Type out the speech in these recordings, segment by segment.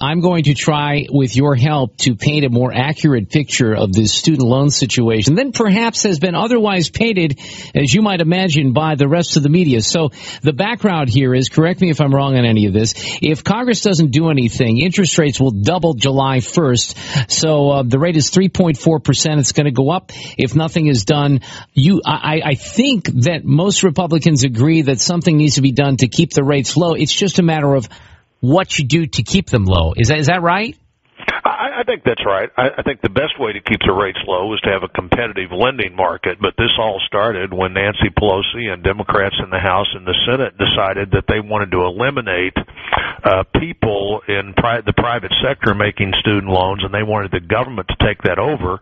I'm going to try, with your help, to paint a more accurate picture of this student loan situation than perhaps has been otherwise painted, as you might imagine, by the rest of the media. So the background here is, correct me if I'm wrong on any of this, if Congress doesn't do anything, interest rates will double July 1st. So the rate is 3.4%. It's going to go up if nothing is done. I think that most Republicans agree that something needs to be done to keep the rates low. It's just a matter of what you do to keep them low. Is that right? I think that's right. I think the best way to keep the rates low is to have a competitive lending market, but this all started when Nancy Pelosi and Democrats in the House and the Senate decided that they wanted to eliminate people in the private sector making student loans, and they wanted the government to take that over.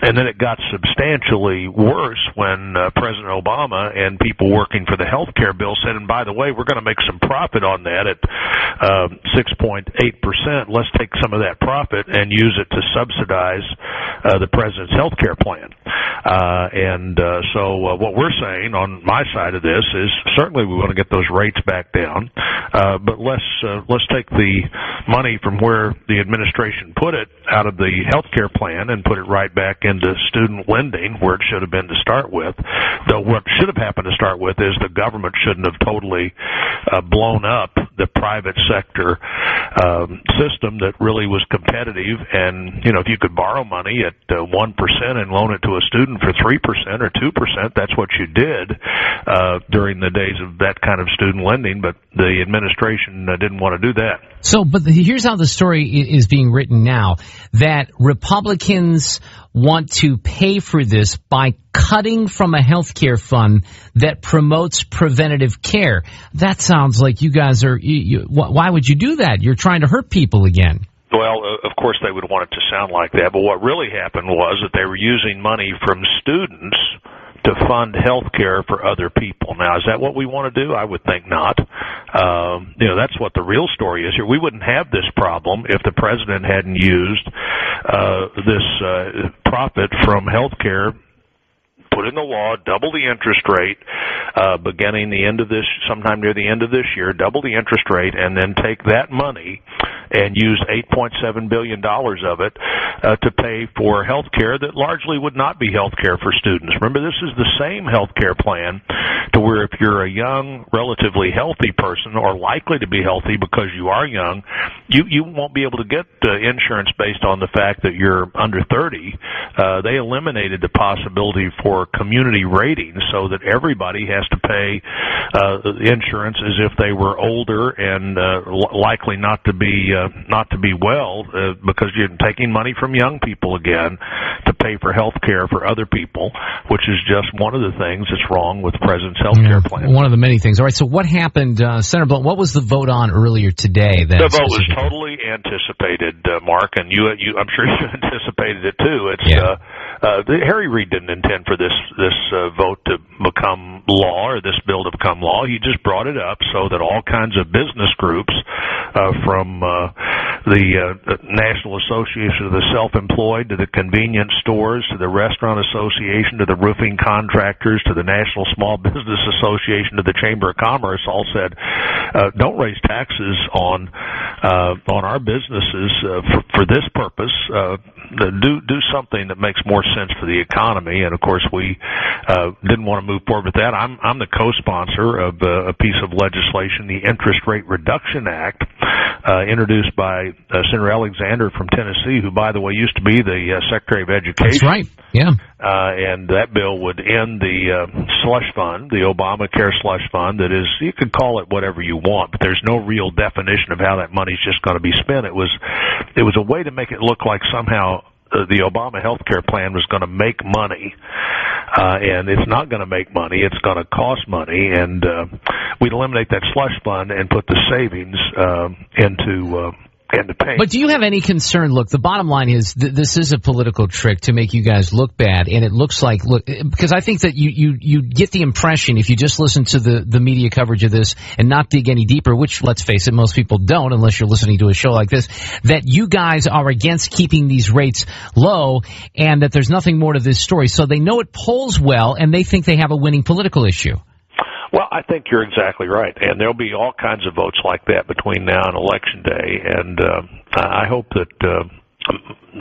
And then it got substantially worse when President Obama and people working for the health care bill said, and by the way, we're going to make some profit on that at 6.8%. Let's take some of that profit and use it to subsidize the president's health care plan. So what we're saying on my side of this is certainly we want to get those rates back down, but let's take the money from where the administration put it out of the health care plan and put it right back into student lending where it should have been to start with. Though what should have happened to start with is the government shouldn't have totally blown up the private sector system that really was competitive. And, if you could borrow money at 1% and loan it to a student for 3% or 2%, that's what you did during the days of that kind of student lending. But the administration didn't want to do that. So, but here's how the story is being written now, that Republicans want to pay for this by cutting from a health care fund that promotes preventative care. That sounds like you guys are, why would you do that? You're trying to hurt people again. Well, of course they would want it to sound like that, but what really happened was that they were using money from students to fund health care for other people. Now, is that what we want to do? I would think not. That's what the real story is here. We wouldn't have this problem if the president hadn't used this profit from health care, put in the law, double the interest rate, beginning the end of this, sometime near the end of this year, double the interest rate, and then take that money and use $8.7 billion of it to pay for health care that largely would not be health care for students. Remember, this is the same health care plan to where if you're a young, relatively healthy person or likely to be healthy because you are young, you won't be able to get insurance based on the fact that you're under 30. They eliminated the possibility for community ratings so that everybody has to pay insurance as if they were older and likely not to be well because you're taking money from young people again to pay for health care for other people, which is just one of the things that's wrong with the president's health care plan. One of the many things. All right, so what happened, Senator Blunt, what was the vote on earlier today? The vote was totally anticipated, Mark, and I'm sure you anticipated it too. Harry Reid didn't intend for this vote to become law or this bill to become law. He just brought it up so that all kinds of business groups from the National Association of the Self-Employed to the convenience stores to the Restaurant Association to the roofing contractors to the National Small Business Association to the Chamber of Commerce all said, don't raise taxes on our businesses for this purpose. Do something that makes more sense for the economy. And of course, we didn't want to move forward with that. I'm the co-sponsor of a piece of legislation, the Interest Rate Reduction Act, introduced by Senator Alexander from Tennessee, who, by the way, used to be the Secretary of Education. That's right. Yeah. And that bill would end the slush fund, the Obamacare slush fund. That is, you could call it whatever you want, but there's no real definition of how that money's just going to be spent. It was a way to make it look like somehow the Obama health care plan was going to make money, and it's not going to make money. It's going to cost money, and we'd eliminate that slush fund and put the savings into pay. But do you have any concern? Look, the bottom line is this is a political trick to make you guys look bad, and it looks like, because I think that you get the impression, if you just listen to the media coverage of this and not dig any deeper, which, let's face it, most people don't unless you're listening to a show like this, that you guys are against keeping these rates low and that there's nothing more to this story. So they know it polls well, and they think they have a winning political issue. Well, I think you're exactly right, and there'll be all kinds of votes like that between now and Election Day, and I hope that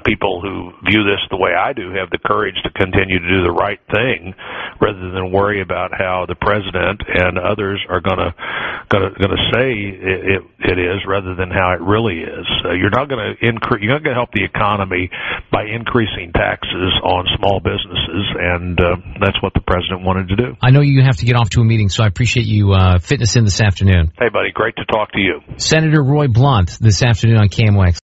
people who view this the way I do have the courage to continue to do the right thing, rather than worry about how the president and others are going to say it is, rather than how it really is. You're not going to increase. You're not going to help the economy by increasing taxes on small businesses, and that's what the president wanted to do. I know you have to get off to a meeting, so I appreciate you fitting us in this afternoon. Hey, buddy, great to talk to you. Senator Roy Blunt this afternoon on KMOX.